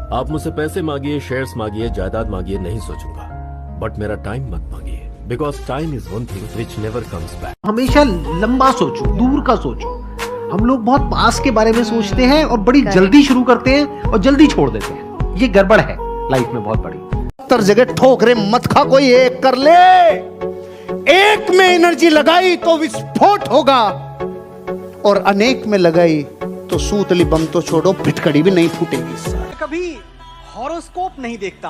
आप मुझसे पैसे मांगिए, शेयर्स मांगिए, जायदाद मांगिए, नहीं सोचूंगा, बट मेरा टाइम मत मांगिए, because time is one thing which never comes back. हमेशा लंबा सोचो, दूर का सोचो। हम लोग बहुत पास के बारे में सोचते हैं और बड़ी जल्दी शुरू करते हैं और जल्दी छोड़ देते हैं। ये गड़बड़ है लाइफ में बहुत बड़ी। 70 जगह ठोकरे मत खा, कोई एक कर ले। एक में एनर्जी लगाई तो विस्फोट होगा, और अनेक में लगाई तो सूतली बम तो छोड़ो, फिटकड़ी भी नहीं फूटेगी। कभी हॉरोस्कोप नहीं देखता,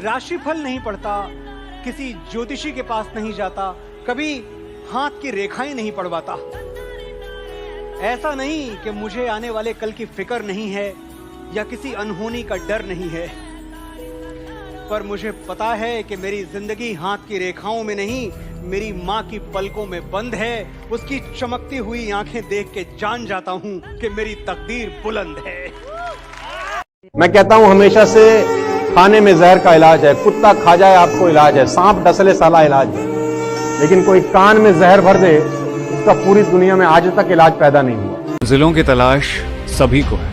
राशिफल नहीं पढ़ता, किसी ज्योतिषी के पास नहीं जाता, कभी हाथ की रेखाएं नहीं पढ़वाता। ऐसा नहीं कि मुझे आने वाले कल की फिक्र नहीं है या किसी अनहोनी का डर नहीं है, पर मुझे पता है कि मेरी जिंदगी हाथ की रेखाओं में नहीं, मेरी माँ की पलकों में बंद है। उसकी चमकती हुई आंखें देख के जान जाता हूँ कि मेरी तकदीर बुलंद है। मैं कहता हूं हमेशा से, खाने में जहर का इलाज है, कुत्ता खा जाए आपको इलाज है, सांप डसले साला इलाज है, लेकिन कोई कान में जहर भर दे, उसका पूरी दुनिया में आज तक इलाज पैदा नहीं हुआ। मंजिलों की तलाश सभी को है,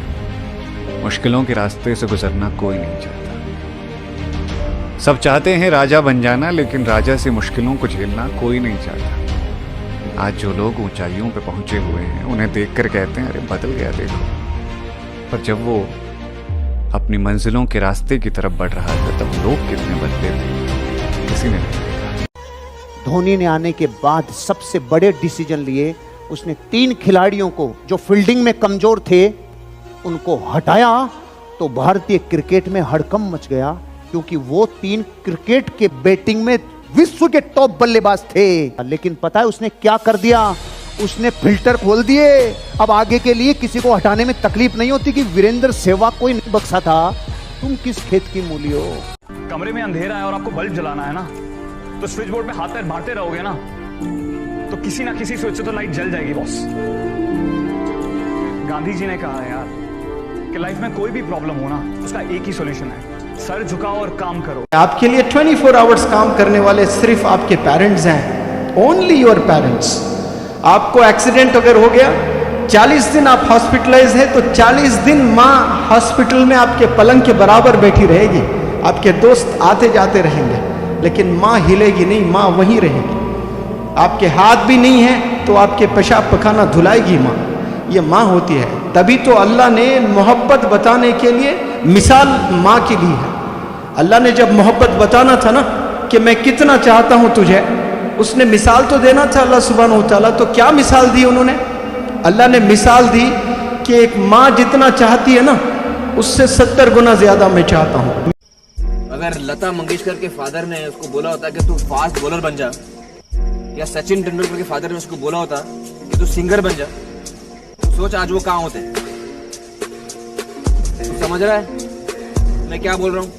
मुश्किलों के रास्ते से गुजरना कोई नहीं चाहता। सब चाहते हैं राजा बन जाना, लेकिन राजा से मुश्किलों को झेलना कोई नहीं चाहता। आज जो लोग ऊंचाइयों पे पहुंचे हुए हैं, उन्हें देखकर कहते हैं अरे बदल गया देखो, पर जब वो अपनी मंजिलों के रास्ते की तरफ बढ़ रहा था तब लोग कितने बदले थे, किसी ने नहीं देखा। धोनी ने आने के बाद सबसे बड़े डिसीजन लिए। उसने 3 खिलाड़ियों को जो फील्डिंग में कमजोर थे उनको हटाया, तो भारतीय क्रिकेट में हड़कंप मच गया, क्योंकि वो 3 क्रिकेट के बैटिंग में विश्व के टॉप बल्लेबाज थे। लेकिन पता है उसने क्या कर दिया? उसने फिल्टर खोल दिए। अब आगे के लिए किसी को हटाने में तकलीफ नहीं होती कि वीरेंद्र सहवाग कोई नहीं बख्शा था। तुम किस खेत की मूली हो? कमरे में अंधेरा है और आपको बल्ब जलाना है ना, तो स्विच बोर्ड में हाथ पैर मारते रहोगे ना, तो किसी ना किसी स्विच से तो लाइट जल जाएगी बॉस। गांधी जी ने कहा है यार कि लाइफ में कोई भी प्रॉब्लम हो ना, उसका एक ही सॉल्यूशन है, सर झुकाओ और काम करो। आपके लिए 24 आवर्स काम करने वाले सिर्फ आपके पेरेंट्स हैं, ओनली योर पेरेंट्स। आपको एक्सीडेंट अगर हो गया, 40 दिन आप हॉस्पिटलाइज है, तो 40 दिन माँ हॉस्पिटल में आपके पलंग के बराबर बैठी रहेगी। आपके दोस्त आते जाते रहेंगे, लेकिन माँ हिलेगी नहीं, माँ वहीं रहेगी। आपके हाथ भी नहीं है तो आपके पेशाब पखाना धुलाएगी माँ। ये माँ होती है। तभी तो अल्लाह ने मोहब्बत बताने के लिए मिसाल माँ की ली है। अल्लाह ने जब मोहब्बत बताना था ना कि मैं कितना चाहता हूँ तुझे, उसने मिसाल तो देना था अल्लाह सुब्हानहू व तआला। तो क्या मिसाल दी उन्होंने? अल्लाह ने मिसाल दी कि एक माँ जितना चाहती है ना, उससे 70 गुना ज्यादा मैं चाहता हूँ। अगर लता मंगेशकर के फादर ने उसको बोला होता कि तू फास्ट बॉलर बन जा, या सचिन तेंदुलकर के फादर ने उसको बोला होता कि तू सिंगर बन जा, तो सोच आज वो कहाँ होते। तू समझ रहा है मैं क्या बोल रहा हूँ?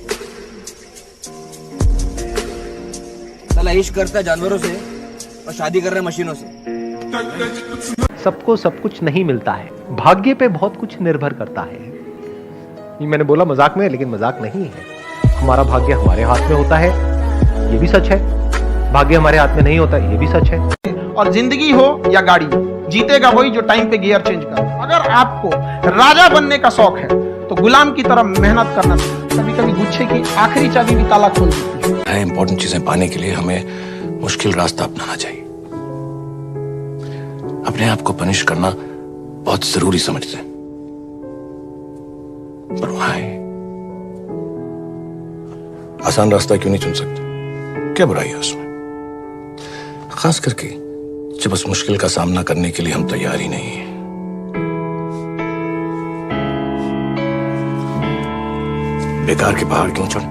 साला इश्क करता है जानवरों से और शादी कर रहा है मशीनों से। सबको सब कुछ नहीं मिलता है, भाग्य पे बहुत कुछ निर्भर करता है। ये मैंने बोला मजाक में, लेकिन मजाक नहीं है। हमारा भाग्य हमारे हाथ में होता है, ये भी सच है। भाग्य हमारे हाथ में नहीं होता, ये भी सच है। और जिंदगी हो या गाड़ी, जीतेगा वही जो टाइम पे गियर चेंज कर। अगर आपको राजा बनने का शौक है तो गुलाम की तरह मेहनत करना चाहिए। कभी कभी गुच्छे की आखिरी चाबी भी ताला खोल देती है। इंपॉर्टेंट चीजें पाने के लिए हमें मुश्किल रास्ता अपनाना चाहिए। अपने आप को पनिश करना बहुत जरूरी समझते हैं, पर व्हाई? आसान रास्ता क्यों नहीं चुन सकते? क्या बुराई है उसमें? खास करके जब उस मुश्किल का सामना करने के लिए हम तैयार ही नहीं हैं। बेकार के पहाड़ क्यों चढ़?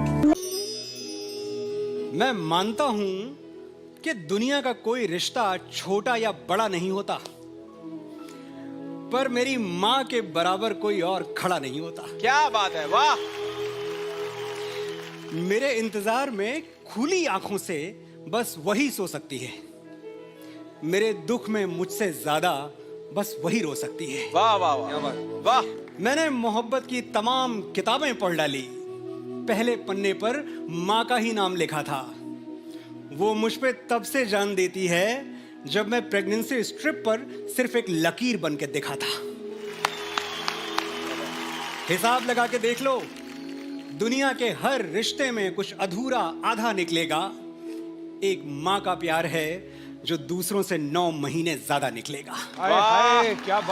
मैं मानता हूं कि दुनिया का कोई रिश्ता छोटा या बड़ा नहीं होता, पर मेरी मां के बराबर कोई और खड़ा नहीं होता। क्या बात है, वाह! मेरे इंतजार में खुली आंखों से बस वही सो सकती है। मेरे दुख में मुझसे ज्यादा बस वही रो सकती है। वाह वाह वाह वाह! मैंने मोहब्बत की तमाम किताबें पढ़ डाली, पहले पन्ने पर माँ का ही नाम लिखा था। वो मुझ पे तब से जान देती है जब मैं प्रेगनेंसी स्ट्रिप पर सिर्फ एक लकीर बन के दिखा था। हिसाब लगा के देख लो, दुनिया के हर रिश्ते में कुछ अधूरा आधा निकलेगा। एक माँ का प्यार है जो दूसरों से 9 महीने ज्यादा निकलेगा। क्या बात।